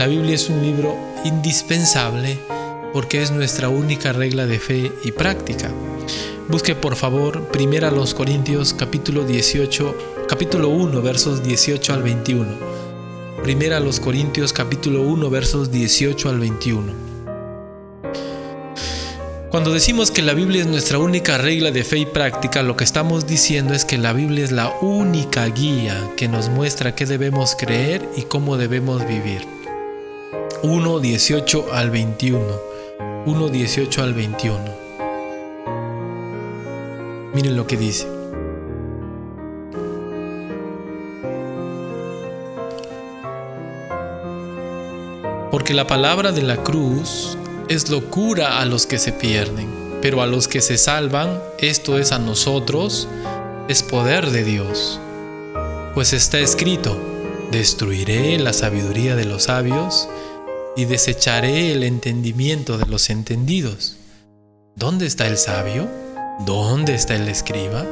La Biblia es un libro indispensable porque es nuestra única regla de fe y práctica. Busque por favor 1 Corintios capítulo 1 versos 18 al 21. 1 Corintios capítulo 1 versos 18 al 21. Cuando decimos que la Biblia es nuestra única regla de fe y práctica, lo que estamos diciendo es que la Biblia es la única guía que nos muestra qué debemos creer y cómo debemos vivir. 1:18 al 21. 1:18 al 21. Miren lo que dice. Porque la palabra de la cruz es locura a los que se pierden, pero a los que se salvan, esto es a nosotros, es poder de Dios. Pues está escrito: destruiré la sabiduría de los sabios y desecharé el entendimiento de los entendidos. ¿Dónde está el sabio? ¿Dónde está el escriba?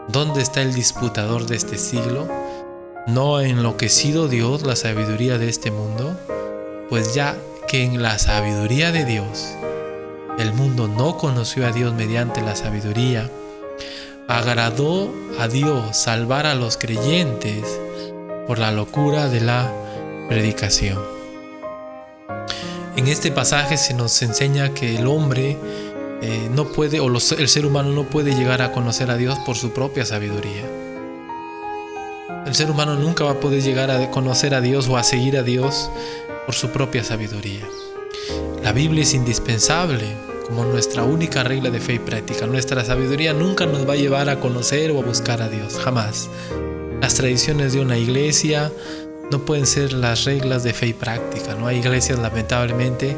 ¿Dónde está el disputador de este siglo? ¿No ha enloquecido Dios la sabiduría de este mundo? Pues ya que en la sabiduría de Dios el mundo no conoció a Dios mediante la sabiduría, agradó a Dios salvar a los creyentes por la locura de la predicación. En este pasaje se nos enseña que el hombre no puede, el ser humano no puede llegar a conocer a Dios por su propia sabiduría. El ser humano nunca va a poder llegar a conocer a Dios o a seguir a Dios por su propia sabiduría. La Biblia es indispensable como nuestra única regla de fe y práctica. Nuestra sabiduría nunca nos va a llevar a conocer o a buscar a Dios, jamás. Las tradiciones de una iglesia no pueden ser las reglas de fe y práctica. No hay iglesias, lamentablemente,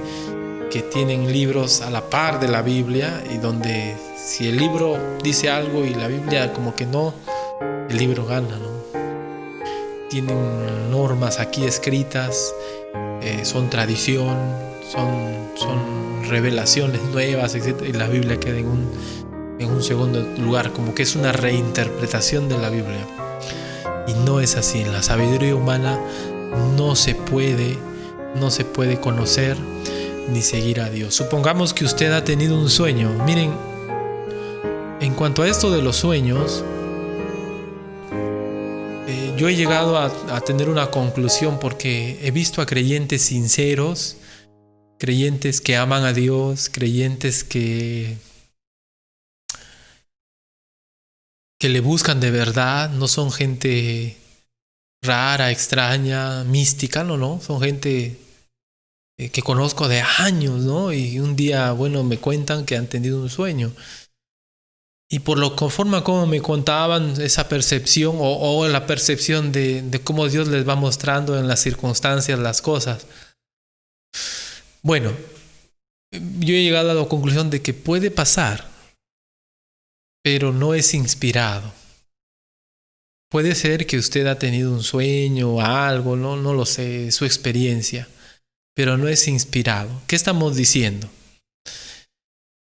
que tienen libros a la par de la Biblia y donde si el libro dice algo y la Biblia como que no, el libro gana, ¿no? Tienen normas aquí escritas, son tradición, son revelaciones nuevas, etc. Y la Biblia queda en un segundo lugar, como que es una reinterpretación de la Biblia. Y no es así. En la sabiduría humana no se puede conocer ni seguir a Dios. Supongamos que usted ha tenido un sueño. Miren, en cuanto a esto de los sueños, yo he llegado a tener una conclusión porque he visto a creyentes sinceros, creyentes que aman a Dios, creyentes que le buscan de verdad, no son gente rara, extraña, mística, no, son gente que conozco de años, ¿no? Y un día, me cuentan que han tenido un sueño. Y por la forma como me contaban esa percepción o la percepción de cómo Dios les va mostrando en las circunstancias las cosas. Yo he llegado a la conclusión de que puede pasar, pero no es inspirado. Puede ser que usted ha tenido un sueño o algo, no lo sé, su experiencia, pero no es inspirado. ¿Qué estamos diciendo?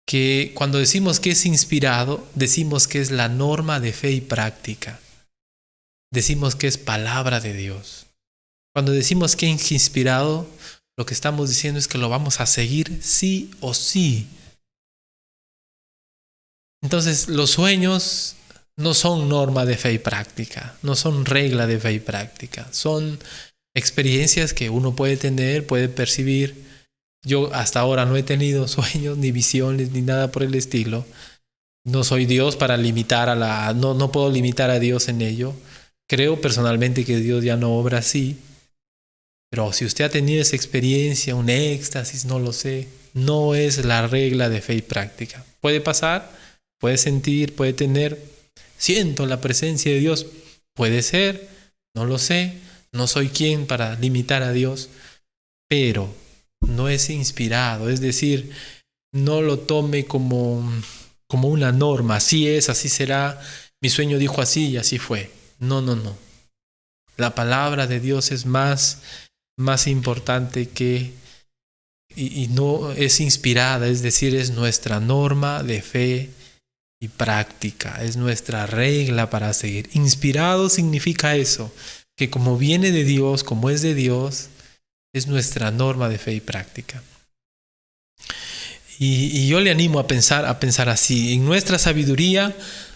Que cuando decimos que es inspirado, decimos que es la norma de fe y práctica. Decimos que es palabra de Dios. Cuando decimos que es inspirado, lo que estamos diciendo es que lo vamos a seguir sí o sí. Entonces, los sueños no son norma de fe y práctica, no son regla de fe y práctica, son experiencias que uno puede tener, puede percibir. Yo hasta ahora no he tenido sueños, ni visiones, ni nada por el estilo. No soy Dios para limitar no puedo limitar a Dios en ello. Creo personalmente que Dios ya no obra así. Pero si usted ha tenido esa experiencia, un éxtasis, no lo sé, no es la regla de fe y práctica. Puede pasar, puede sentir, puede tener, siento la presencia de Dios. Puede ser, no lo sé, no soy quien para limitar a Dios, pero no es inspirado, es decir, no lo tome como una norma, así es, así será, mi sueño dijo así y así fue. No. La palabra de Dios es más importante que, y no es inspirada, es decir, es nuestra norma de fe y práctica, es nuestra regla para seguir. Inspirado significa eso, que como viene de Dios, como es de Dios, es nuestra norma de fe y práctica. Y yo le animo a pensar así. En nuestra sabiduría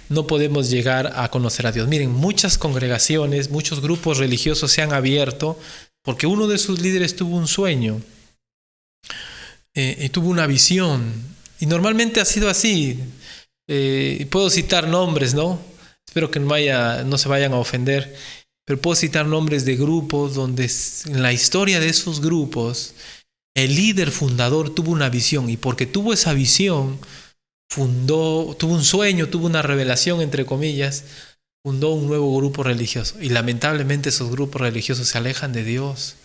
no podemos llegar a conocer a Dios. Miren, muchas congregaciones, muchos grupos religiosos se han abierto porque uno de sus líderes tuvo un sueño y tuvo una visión. Y normalmente ha sido así. Puedo citar nombres, ¿no? Espero que no se vayan a ofender. Pero puedo citar nombres de grupos donde en la historia de esos grupos el líder fundador tuvo una visión, y porque tuvo esa visión, tuvo un sueño, tuvo una revelación, entre comillas, fundó un nuevo grupo religioso. Y lamentablemente esos grupos religiosos se alejan de Dios,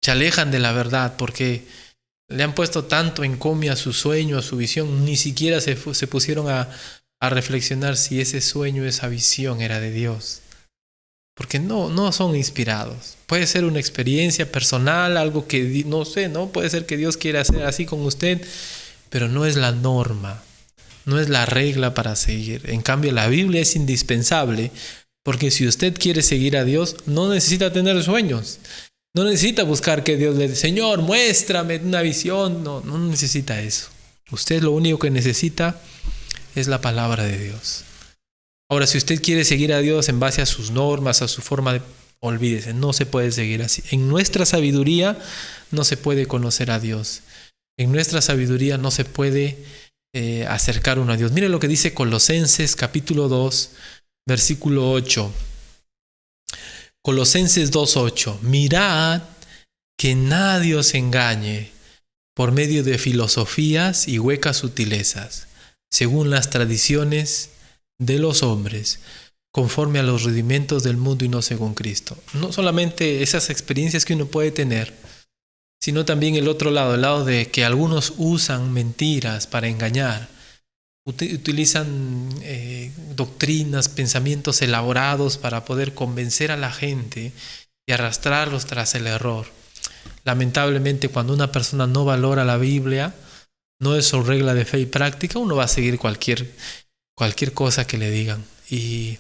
se alejan de la verdad, porque le han puesto tanto encomio a su sueño, a su visión, ni siquiera se pusieron a reflexionar si ese sueño, esa visión era de Dios. Porque no son inspirados. Puede ser una experiencia personal, algo que no sé, ¿no? Puede ser que Dios quiera hacer así con usted, pero no es la norma, no es la regla para seguir. En cambio, la Biblia es indispensable, porque si usted quiere seguir a Dios, no necesita tener sueños, no necesita buscar que Dios le diga, Señor, muéstrame una visión. No necesita eso. Usted lo único que necesita es la palabra de Dios. Ahora, si usted quiere seguir a Dios en base a sus normas, a su forma de... Olvídese, no se puede seguir así. En nuestra sabiduría no se puede conocer a Dios. En nuestra sabiduría no se puede acercar uno a Dios. Mire lo que dice Colosenses capítulo 2, versículo 8. Colosenses 2:8. Mirad que nadie os engañe por medio de filosofías y huecas sutilezas, según las tradiciones de los hombres, conforme a los rudimentos del mundo y no según Cristo. No solamente esas experiencias que uno puede tener, sino también el otro lado, el lado de que algunos usan mentiras para engañar, utilizan doctrinas, pensamientos elaborados para poder convencer a la gente y arrastrarlos tras el error. Lamentablemente, cuando una persona no valora la Biblia, no es su regla de fe y práctica, uno va a seguir cualquier cosa que le digan. Y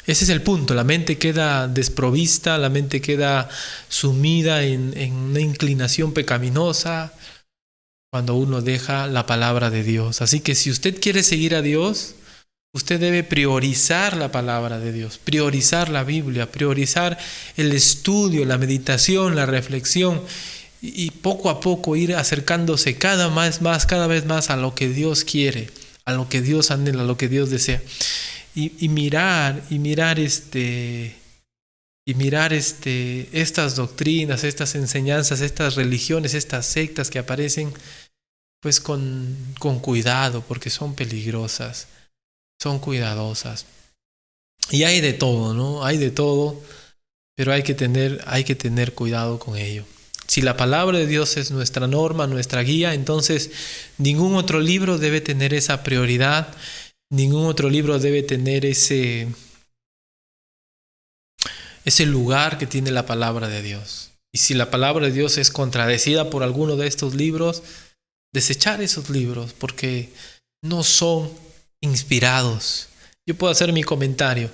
ese es el punto. La mente queda desprovista, la mente queda sumida en una inclinación pecaminosa cuando uno deja la palabra de Dios. Así que si usted quiere seguir a Dios, usted debe priorizar la palabra de Dios, priorizar la Biblia, priorizar el estudio, la meditación, la reflexión, y poco a poco ir acercándose cada vez más a lo que Dios quiere, a lo que Dios anhela, a lo que Dios desea, y mirar estas doctrinas, estas enseñanzas, estas religiones, estas sectas que aparecen, pues con cuidado, porque son peligrosas, son cuidadosas. Y hay de todo, ¿no? Hay de todo, pero hay que tener cuidado con ello. Si la palabra de Dios es nuestra norma, nuestra guía, entonces ningún otro libro debe tener esa prioridad, ningún otro libro debe tener ese lugar que tiene la palabra de Dios. Y si la palabra de Dios es contradecida por alguno de estos libros, desechar esos libros porque no son inspirados. Yo puedo hacer mi comentario,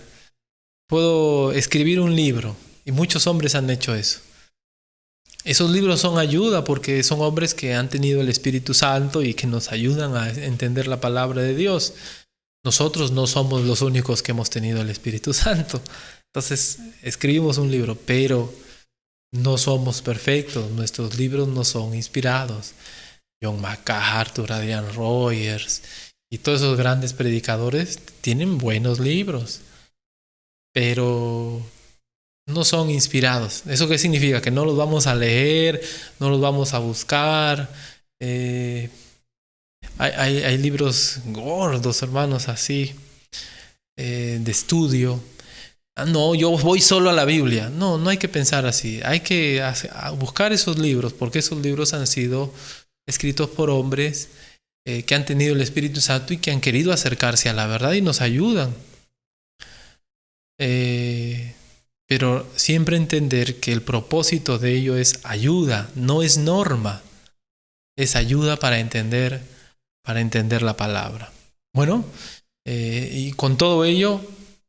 puedo escribir un libro, y muchos hombres han hecho eso. Esos libros son ayuda porque son hombres que han tenido el Espíritu Santo y que nos ayudan a entender la palabra de Dios. Nosotros no somos los únicos que hemos tenido el Espíritu Santo. Entonces escribimos un libro, pero no somos perfectos. Nuestros libros no son inspirados. John MacArthur, Adrian Rogers y todos esos grandes predicadores tienen buenos libros, pero no son inspirados. ¿Eso qué significa? Que no los vamos a leer, no los vamos a buscar. Hay libros gordos, hermanos, así, de estudio. No, yo voy solo a la Biblia. No hay que pensar así. Hay que buscar esos libros, porque esos libros han sido escritos por hombres que han tenido el Espíritu Santo y que han querido acercarse a la verdad y nos ayudan. Pero siempre entender que el propósito de ello es ayuda, no es norma. Es ayuda para entender la palabra. Bueno, y con todo ello,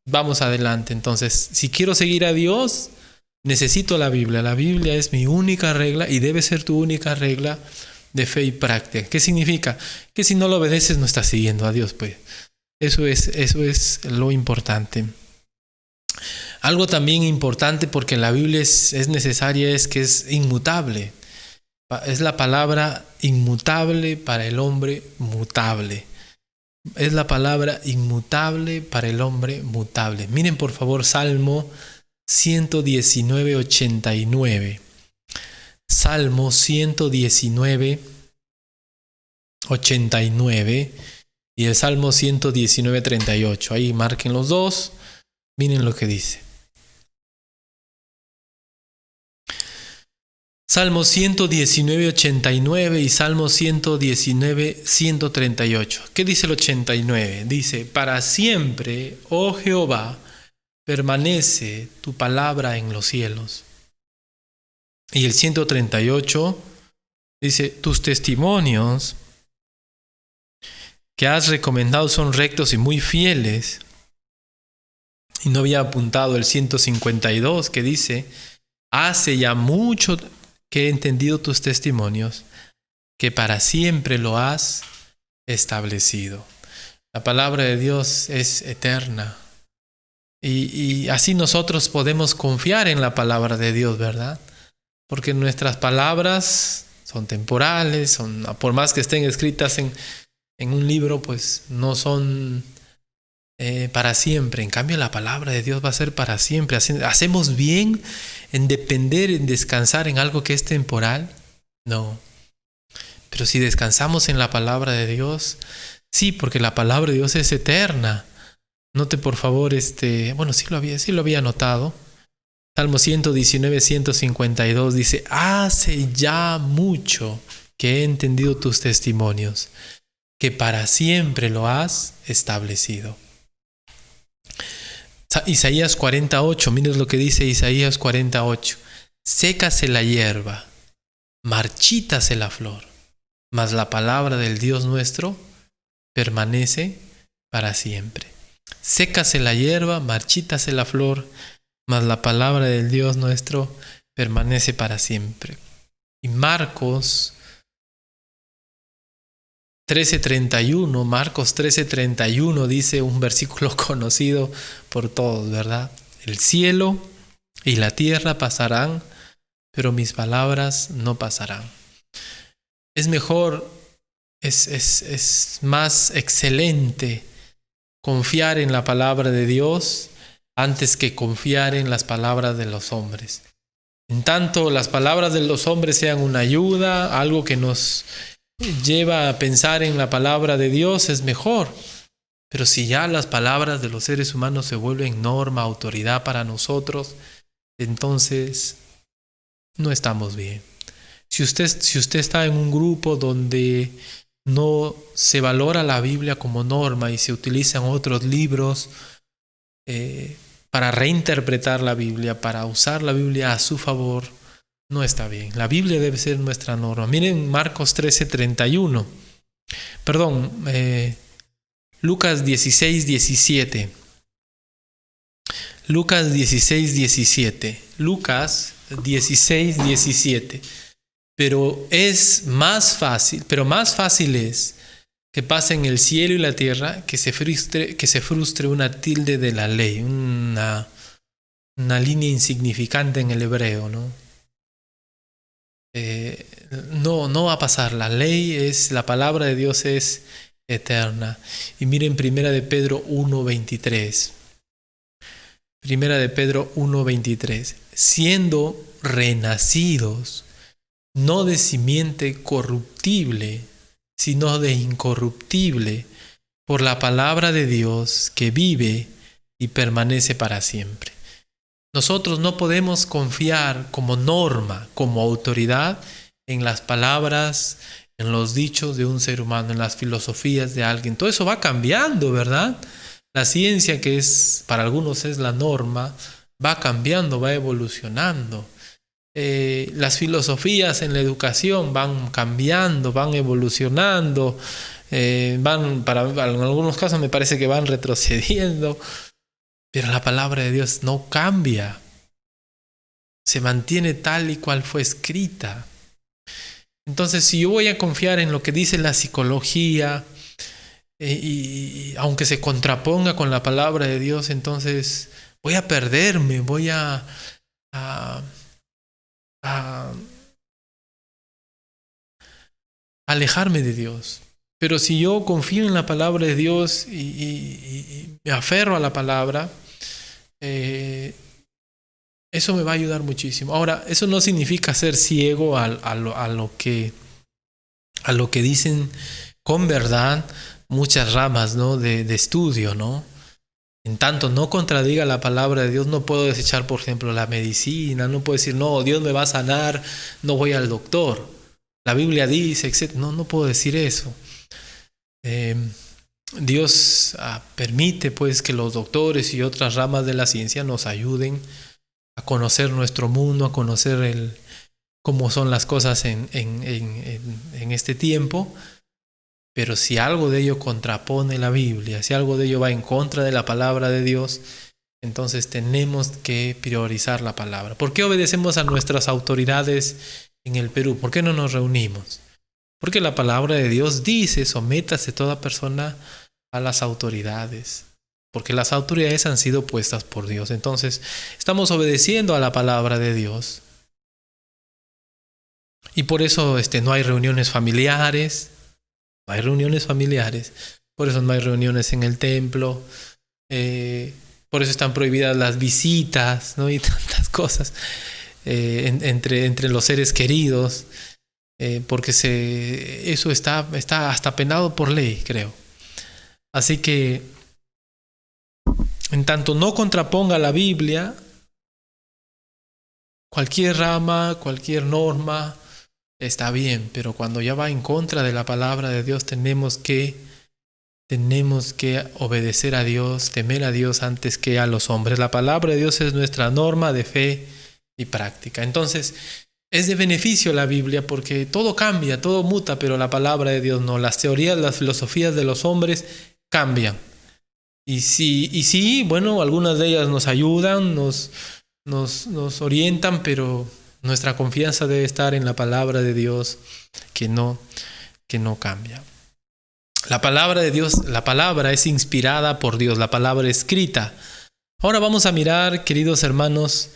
vamos adelante. Entonces, si quiero seguir a Dios, necesito la Biblia. La Biblia es mi única regla y debe ser tu única regla de fe y práctica. ¿Qué significa? Que si no lo obedeces no estás siguiendo a Dios, pues. Eso es lo importante. Algo también importante porque la Biblia es necesaria es que es inmutable. Es la palabra inmutable para el hombre mutable. Es la palabra inmutable para el hombre mutable. Miren por favor Salmo 119, 89. Salmo 119, 89 y el Salmo 119, 38. Ahí marquen los dos. Miren lo que dice. Salmo 119, 89 y Salmo 119, 138. ¿Qué dice el 89? Dice, para siempre, oh Jehová, permanece tu palabra en los cielos. Y el 138 dice, tus testimonios que has recomendado son rectos y muy fieles. Y no había apuntado el 152 que dice, hace ya mucho que he entendido tus testimonios, que para siempre lo has establecido. La palabra de Dios es eterna. Y así nosotros podemos confiar en la palabra de Dios, ¿verdad? Porque nuestras palabras son temporales, por más que estén escritas en un libro, pues no son para siempre. En cambio, la palabra de Dios va a ser para siempre. ¿Hacemos bien en depender, en descansar en algo que es temporal? No. Pero si descansamos en la palabra de Dios, sí, porque la palabra de Dios es eterna. Note por favor, bueno, sí lo había notado. Salmo 119, 152 dice, hace ya mucho que he entendido tus testimonios, que para siempre lo has establecido. Isaías 48, miren lo que dice Isaías 48. Sécase la hierba, marchítase la flor, mas la palabra del Dios nuestro permanece para siempre. Sécase la hierba, marchítase la flor, mas la palabra del Dios nuestro permanece para siempre. Y Marcos 13:31, Marcos 13:31 dice un versículo conocido por todos, ¿verdad? El cielo y la tierra pasarán, pero mis palabras no pasarán. Es mejor, es más excelente confiar en la palabra de Dios antes que confiar en las palabras de los hombres. En tanto las palabras de los hombres sean una ayuda, algo que nos lleva a pensar en la palabra de Dios, es mejor. Pero si ya las palabras de los seres humanos se vuelven norma, autoridad para nosotros, entonces no estamos bien. Si usted está en un grupo donde no se valora la Biblia como norma y se utilizan otros libros para reinterpretar la Biblia, para usar la Biblia a su favor, no está bien. La Biblia debe ser nuestra norma. Miren Marcos 13:31. Perdón, Lucas 16:17. Lucas 16:17. Lucas 16:17. Pero más fácil es que pasen el cielo y la tierra que se frustre una tilde de la ley, una línea insignificante en el hebreo, ¿no? No va a pasar. La palabra de Dios es eterna. Y miren Primera de Pedro 1:23. Primera de Pedro 1:23. Siendo renacidos, no de simiente corruptible, sino de incorruptible, por la palabra de Dios que vive y permanece para siempre. Nosotros no podemos confiar como norma, como autoridad, en las palabras, en los dichos de un ser humano, en las filosofías de alguien. Todo eso va cambiando, ¿verdad? La ciencia, que para algunos es la norma, va cambiando, va evolucionando. Las filosofías en la educación van cambiando, van evolucionando, en algunos casos me parece que van retrocediendo, pero la palabra de Dios no cambia. se mantiene tal y cual fue escrita. Entonces, si yo voy a confiar en lo que dice la psicología, y aunque se contraponga con la palabra de Dios, entonces voy a perderme, voy a alejarme de Dios. Pero si yo confío en la palabra de Dios y me aferro a la palabra, eso me va a ayudar muchísimo. Ahora, eso no significa ser ciego a lo que dicen con verdad muchas ramas, ¿no?, de estudio, ¿no? En tanto no contradiga la palabra de Dios, no puedo desechar, por ejemplo, la medicina, no puedo decir, no, Dios me va a sanar, no voy al doctor. La Biblia dice, etc. No puedo decir eso. Dios permite, pues, que los doctores y otras ramas de la ciencia nos ayuden a conocer nuestro mundo, a conocer cómo son las cosas en este tiempo. Pero si algo de ello contrapone la Biblia, si algo de ello va en contra de la palabra de Dios, entonces tenemos que priorizar la palabra. ¿Por qué obedecemos a nuestras autoridades en el Perú? ¿Por qué no nos reunimos? Porque la palabra de Dios dice, sométase toda persona a las autoridades. Porque las autoridades han sido puestas por Dios. Entonces, estamos obedeciendo a la palabra de Dios. Y por eso no hay reuniones familiares. No hay reuniones familiares. Por eso no hay reuniones en el templo. Por eso están prohibidas las visitas, ¿no? Y tantas cosas entre los seres queridos. Porque eso está hasta penado por ley, creo. Así que, en tanto no contraponga la Biblia, cualquier rama, cualquier norma está bien, pero cuando ya va en contra de la palabra de Dios, tenemos que obedecer a Dios, temer a Dios antes que a los hombres. La palabra de Dios es nuestra norma de fe y práctica. Entonces, es de beneficio la Biblia porque todo cambia, todo muta, pero la palabra de Dios no. Las teorías, las filosofías de los hombres cambian. Y sí, bueno, algunas de ellas nos ayudan, nos orientan, pero nuestra confianza debe estar en la palabra de Dios que no cambia. La palabra de Dios, la palabra es inspirada por Dios, la palabra escrita. Ahora vamos a mirar, queridos hermanos,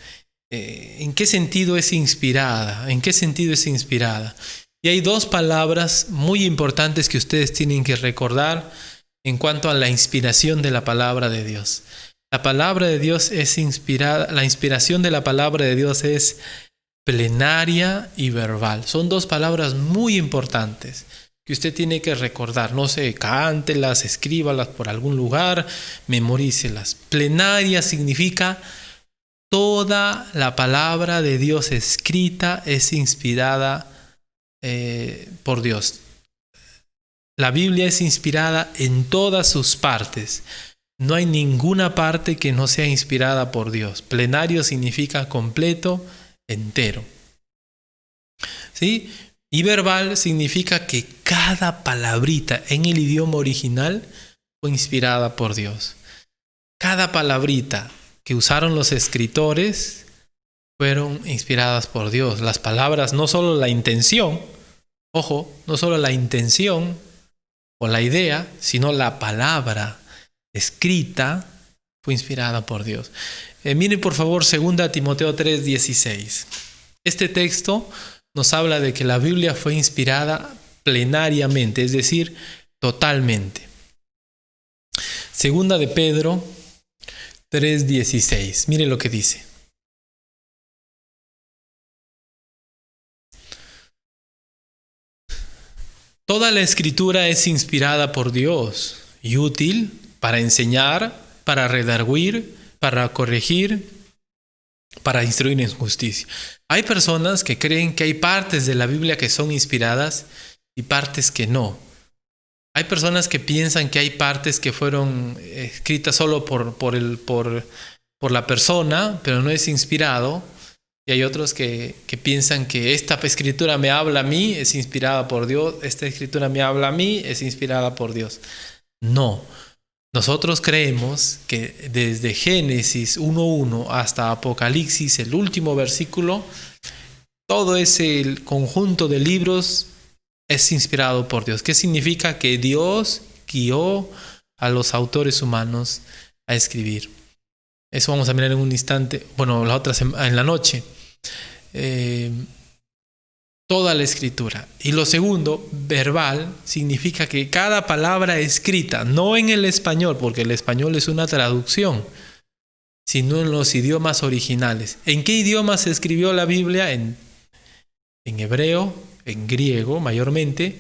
¿en qué sentido es inspirada? ¿En qué sentido es inspirada? Y hay dos palabras muy importantes que ustedes tienen que recordar en cuanto a la inspiración de la palabra de Dios. La palabra de Dios es inspirada, la inspiración de la palabra de Dios es plenaria y verbal. Son dos palabras muy importantes que usted tiene que recordar. No sé, cántelas, escríbalas por algún lugar, memorícelas. Plenaria significa toda la palabra de Dios escrita es inspirada por Dios. La Biblia es inspirada en todas sus partes. No hay ninguna parte que no sea inspirada por Dios. Plenario significa completo, entero. ¿Sí? Y verbal significa que cada palabrita en el idioma original fue inspirada por Dios. Cada palabrita que usaron los escritores fueron inspiradas por Dios. Las palabras, no solo la intención, ojo, no solo la intención o la idea, sino la palabra escrita fue inspirada por Dios. Miren por favor 2 Timoteo 3:16. Este texto nos habla de que la Biblia fue inspirada plenariamente, es decir, totalmente. 2 de Pedro 3:16. Mire lo que dice. Toda la escritura es inspirada por Dios y útil para enseñar, para redarguir, para corregir, para instruir en justicia. Hay personas que creen que hay partes de la Biblia que son inspiradas y partes que no. Hay personas que piensan que hay partes que fueron escritas solo por la persona, pero no es inspirado. Y hay otros que piensan que esta escritura me habla a mí, es inspirada por Dios. Esta escritura me habla a mí, es inspirada por Dios. No. Nosotros creemos que desde Génesis 1:1 hasta Apocalipsis, el último versículo, todo ese conjunto de libros es inspirado por Dios. ¿Qué significa? Que Dios guió a los autores humanos a escribir. Eso vamos a mirar en un instante, bueno, la otra en la noche. Toda la escritura. Y lo segundo, verbal, significa que cada palabra escrita, no en el español, porque el español es una traducción, sino en los idiomas originales. ¿En qué idiomas se escribió la Biblia? En hebreo, en griego mayormente,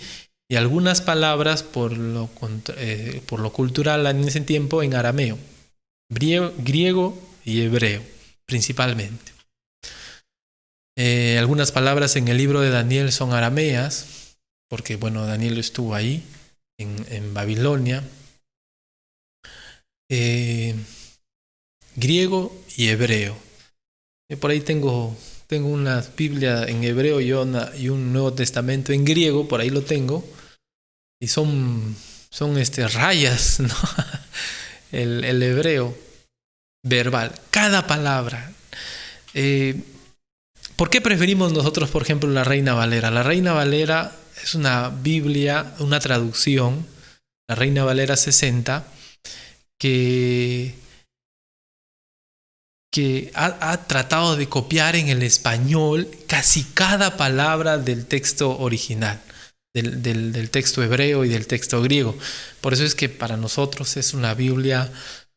y algunas palabras por lo cultural en ese tiempo en arameo, griego y hebreo principalmente. Algunas palabras en el libro de Daniel son arameas, porque bueno, Daniel estuvo ahí, en Babilonia. Griego y hebreo. Por ahí tengo una Biblia en hebreo y un Nuevo Testamento en griego, por ahí lo tengo. Y son rayas, ¿no? El hebreo verbal, cada palabra. ¿Por qué preferimos nosotros, por ejemplo, la Reina Valera? La Reina Valera es una Biblia, una traducción, la Reina Valera 60, que ha tratado de copiar en el español casi cada palabra del texto original, del texto hebreo y del texto griego. Por eso es que para nosotros es una Biblia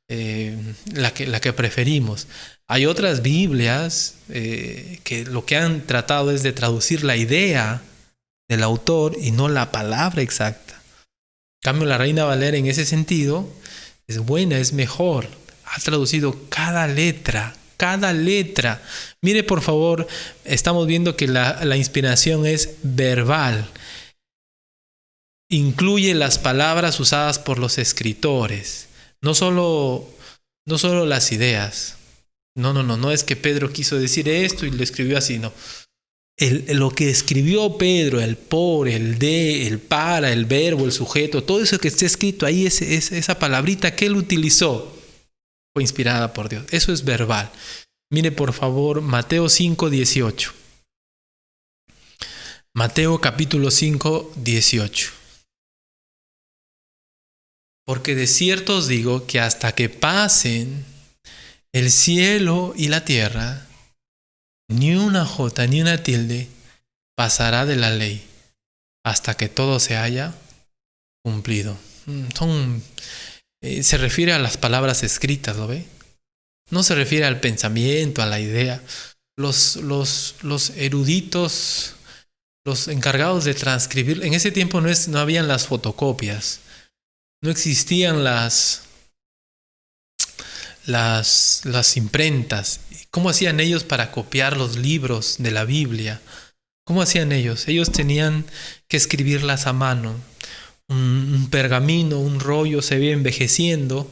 la que preferimos. Hay otras Biblias que lo que han tratado es de traducir la idea del autor y no la palabra exacta. En cambio, la Reina Valera en ese sentido es buena, es mejor. Ha traducido cada letra. Mire, por favor, estamos viendo que la inspiración es verbal. Incluye las palabras usadas por los escritores. No solo las ideas. No es que Pedro quiso decir esto y lo escribió así, no. Lo que escribió Pedro, el por, el de, el para, el verbo, el sujeto, todo eso que está escrito ahí, esa palabrita que él utilizó, fue inspirada por Dios. Eso es verbal. Mire por favor Mateo 5:18. Mateo capítulo 5:18. Porque de cierto os digo que hasta que pasen el cielo y la tierra, ni una jota ni una tilde pasará de la ley hasta que todo se haya cumplido. Se refiere a las palabras escritas, ¿lo ve? No se refiere al pensamiento, a la idea. Los eruditos, los encargados de transcribir, en ese tiempo no habían las fotocopias, no existían las imprentas. ¿Cómo hacían ellos para copiar los libros de la Biblia? ¿Cómo hacían ellos? Ellos tenían que escribirlas a mano. Un pergamino, un rollo se iba envejeciendo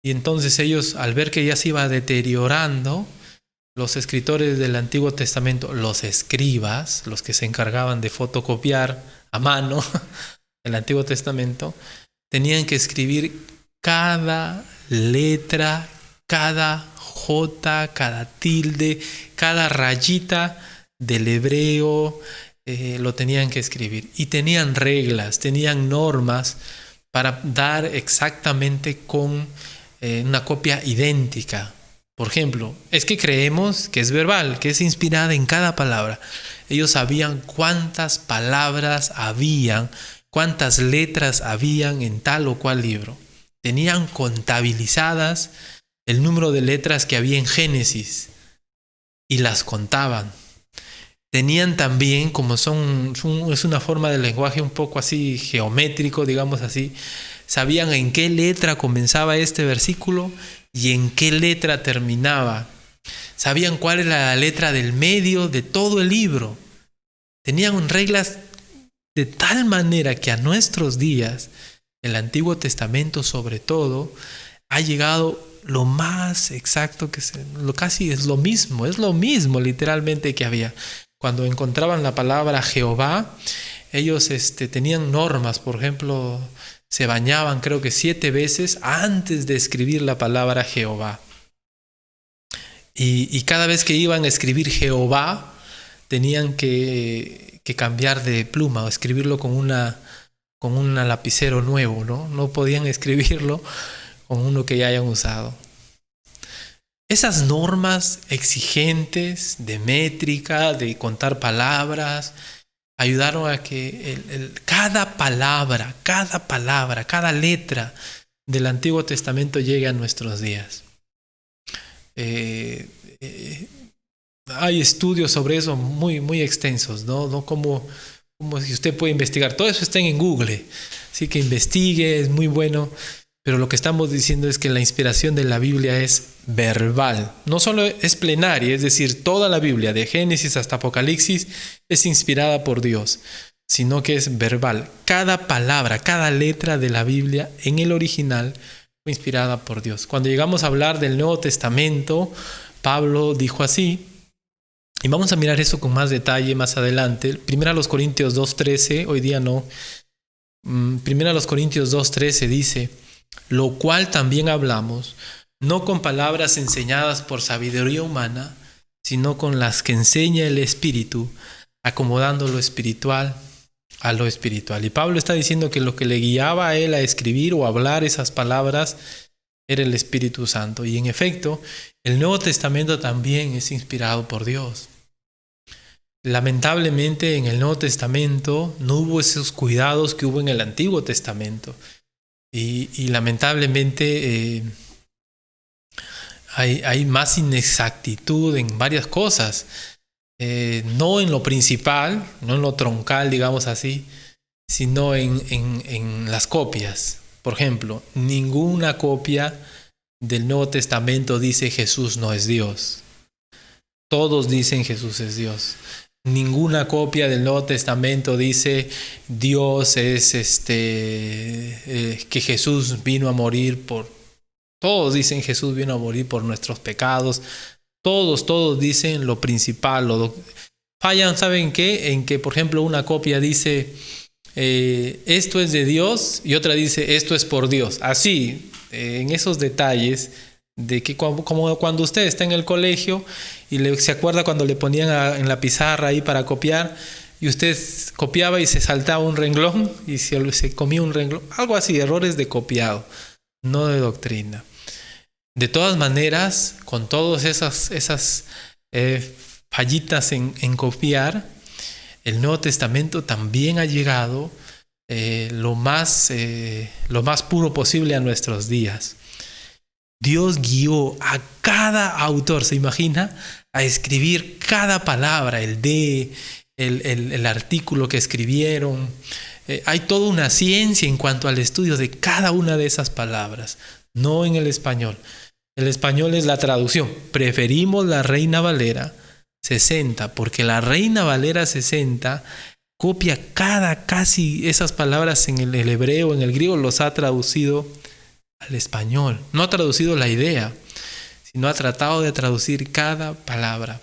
y entonces ellos, al ver que ya se iba deteriorando, los escritores del Antiguo Testamento, los escribas, los que se encargaban de fotocopiar a mano el Antiguo Testamento, tenían que escribir cada letra, cada jota, cada tilde, cada rayita del hebreo, lo tenían que escribir. Y tenían reglas, tenían normas para dar exactamente con una copia idéntica. Por ejemplo, es que creemos que es verbal, que es inspirada en cada palabra. Ellos sabían cuántas palabras habían, cuántas letras habían en tal o cual libro. Tenían contabilizadas el número de letras que había en Génesis y las contaban. Tenían también, como es una forma de lenguaje un poco así geométrico, digamos así, sabían en qué letra comenzaba este versículo y en qué letra terminaba. Sabían cuál era la letra del medio de todo el libro. Tenían reglas de tal manera que a nuestros días, el Antiguo Testamento sobre todo, ha llegado lo más exacto casi es lo mismo literalmente que había. Cuando encontraban la palabra Jehová, ellos tenían normas. Por ejemplo, se bañaban creo que 7 veces antes de escribir la palabra Jehová. Y cada vez que iban a escribir Jehová, tenían que cambiar de pluma o escribirlo con un lapicero nuevo, ¿no? No podían escribirlo con uno que ya hayan usado. Esas normas exigentes de métrica, de contar palabras, ayudaron a que cada palabra, cada letra del Antiguo Testamento llegue a nuestros días. Hay estudios sobre eso muy, muy extensos, ¿no? Como si usted puede investigar. Todo eso está en Google, así que investigue, es muy bueno. Pero lo que estamos diciendo es que la inspiración de la Biblia es verbal. No solo es plenaria, es decir, toda la Biblia, de Génesis hasta Apocalipsis, es inspirada por Dios, sino que es verbal. Cada palabra, cada letra de la Biblia en el original fue inspirada por Dios. Cuando llegamos a hablar del Nuevo Testamento, Pablo dijo así, y vamos a mirar eso con más detalle más adelante. Primera a los Corintios 2:13, hoy día no. Primera a los Corintios 2:13 dice: lo cual también hablamos, no con palabras enseñadas por sabiduría humana, sino con las que enseña el Espíritu, acomodando lo espiritual a lo espiritual. Y Pablo está diciendo que lo que le guiaba a él a escribir o hablar esas palabras era el Espíritu Santo. Y en efecto, el Nuevo Testamento también es inspirado por Dios. Lamentablemente en el Nuevo Testamento no hubo esos cuidados que hubo en el Antiguo Testamento. Y lamentablemente hay más inexactitud en varias cosas. No en lo principal, no en lo troncal, digamos así, sino en las copias. Por ejemplo, ninguna copia del Nuevo Testamento dice Jesús no es Dios. Todos dicen Jesús es Dios. Ninguna copia del Nuevo Testamento dice Dios es que Jesús vino a morir por... Todos dicen Jesús vino a morir por nuestros pecados. Todos dicen lo principal. Fallan, ¿saben qué? En que, por ejemplo, una copia dice esto es de Dios y otra dice esto es por Dios. Así, en esos detalles de que como cuando usted está en el colegio y se acuerda cuando le ponían en la pizarra ahí para copiar y usted copiaba y se saltaba un renglón y se comía un renglón. Algo así, errores de copiado, no de doctrina. De todas maneras, con todas esas fallitas en copiar, el Nuevo Testamento también ha llegado lo más puro posible a nuestros días. Dios guió a cada autor, ¿se imagina? A escribir cada palabra, el artículo que escribieron. Hay toda una ciencia en cuanto al estudio de cada una de esas palabras, no en el español. El español es la traducción. Preferimos la Reina Valera 60, porque la Reina Valera 60 copia casi esas palabras en el hebreo, en el griego, los ha traducido al español. No ha traducido la idea, sino ha tratado de traducir cada palabra.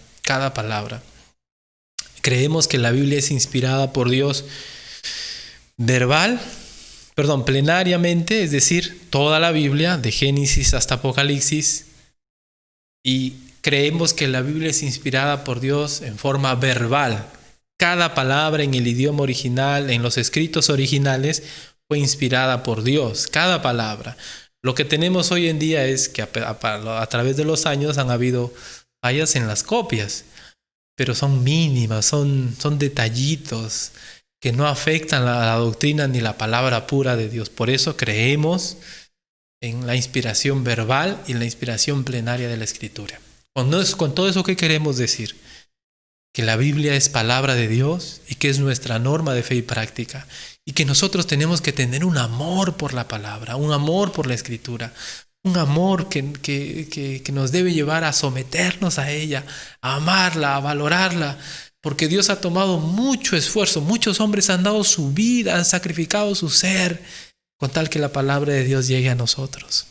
Creemos que la Biblia es inspirada por Dios plenariamente, es decir, toda la Biblia, de Génesis hasta Apocalipsis, y creemos que la Biblia es inspirada por Dios en forma verbal. Cada palabra en el idioma original, en los escritos originales, fue inspirada por Dios, cada palabra. Lo que tenemos hoy en día es que a través de los años han habido fallas en las copias, pero son mínimas, son detallitos que no afectan la doctrina ni la palabra pura de Dios. Por eso creemos en la inspiración verbal y la inspiración plenaria de la Escritura. Con todo eso, ¿qué queremos decir? Que la Biblia es palabra de Dios y que es nuestra norma de fe y práctica. Y que nosotros tenemos que tener un amor por la palabra, un amor por la Escritura, un amor que nos debe llevar a someternos a ella, a amarla, a valorarla, porque Dios ha tomado mucho esfuerzo, muchos hombres han dado su vida, han sacrificado su ser, con tal que la palabra de Dios llegue a nosotros.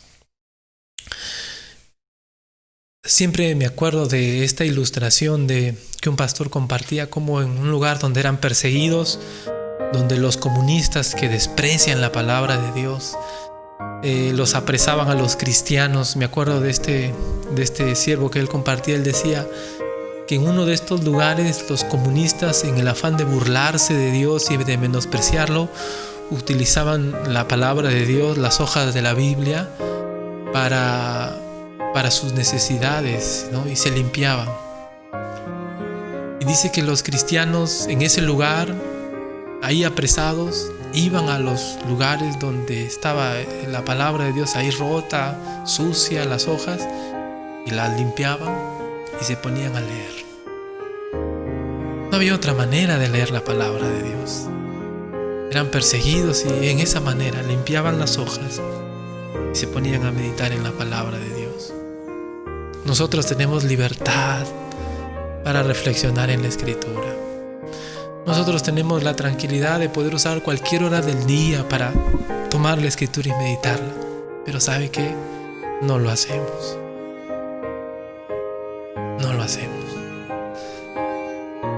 Siempre me acuerdo de esta ilustración que un pastor compartía, como en un lugar donde eran perseguidos donde los comunistas que desprecian la palabra de Dios los apresaban a los cristianos. Me acuerdo de este siervo que él compartía. Él decía que en uno de estos lugares los comunistas, en el afán de burlarse de Dios y de menospreciarlo, utilizaban la palabra de Dios, las hojas de la Biblia, para sus necesidades, ¿no? Y se limpiaban. Y dice que los cristianos en ese lugar, ahí apresados, iban a los lugares donde estaba la palabra de Dios ahí rota, sucia, las hojas, y las limpiaban y se ponían a leer. No había otra manera de leer la palabra de Dios. Eran perseguidos y en esa manera limpiaban las hojas y se ponían a meditar en la palabra de Dios. Nosotros tenemos libertad para reflexionar en la Escritura. Nosotros tenemos la tranquilidad de poder usar cualquier hora del día para tomar la Escritura y meditarla. Pero ¿sabe qué? No lo hacemos. No lo hacemos.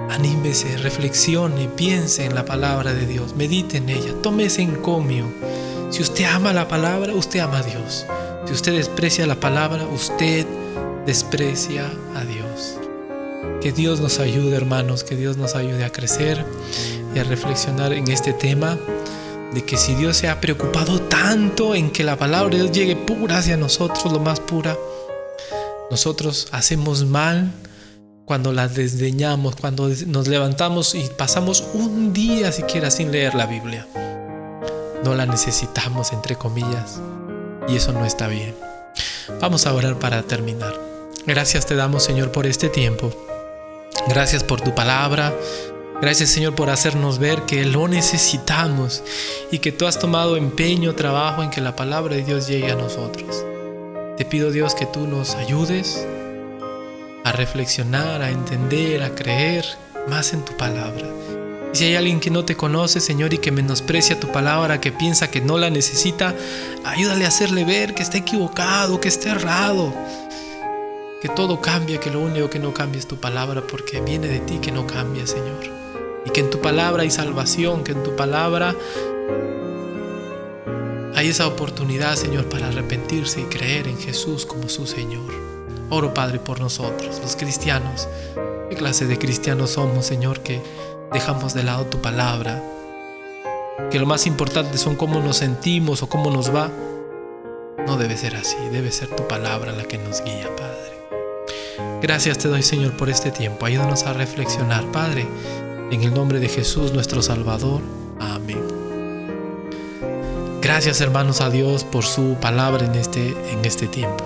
Anímese, reflexione, piense en la palabra de Dios, medite en ella, tome ese encomio. Si usted ama la palabra, usted ama a Dios. Si usted desprecia la palabra, usted desprecia a Dios. Que Dios nos ayude, hermanos, que Dios nos ayude a crecer y a reflexionar en este tema de que si Dios se ha preocupado tanto en que la palabra de Dios llegue pura hacia nosotros, lo más pura, nosotros hacemos mal cuando la desdeñamos, cuando nos levantamos y pasamos un día siquiera sin leer la Biblia. No la necesitamos, entre comillas, y eso no está bien. Vamos a orar para terminar. Gracias te damos, Señor, por este tiempo. Gracias por tu palabra. Gracias, Señor, por hacernos ver que lo necesitamos y que tú has tomado empeño, trabajo en que la palabra de Dios llegue a nosotros. Te pido, Dios, que tú nos ayudes a reflexionar, a entender, a creer más en tu palabra. Y si hay alguien que no te conoce, Señor, y que menosprecia tu palabra, que piensa que no la necesita, ayúdale a hacerle ver que está equivocado, que está errado, que todo cambia, que lo único que no cambia es tu palabra, porque viene de ti, que no cambia, Señor. Y que en tu palabra hay salvación, que en tu palabra hay esa oportunidad, Señor, para arrepentirse y creer en Jesús como su Señor. Oro, Padre, por nosotros, los cristianos. ¿Qué clase de cristianos somos, Señor, que dejamos de lado tu palabra? Que lo más importante son cómo nos sentimos o cómo nos va. No debe ser así, debe ser tu palabra la que nos guía, Padre. Gracias te doy, Señor, por este tiempo. Ayúdanos a reflexionar, Padre, en el nombre de Jesús, nuestro Salvador. Amén. Gracias, hermanos, a Dios por su palabra en este tiempo.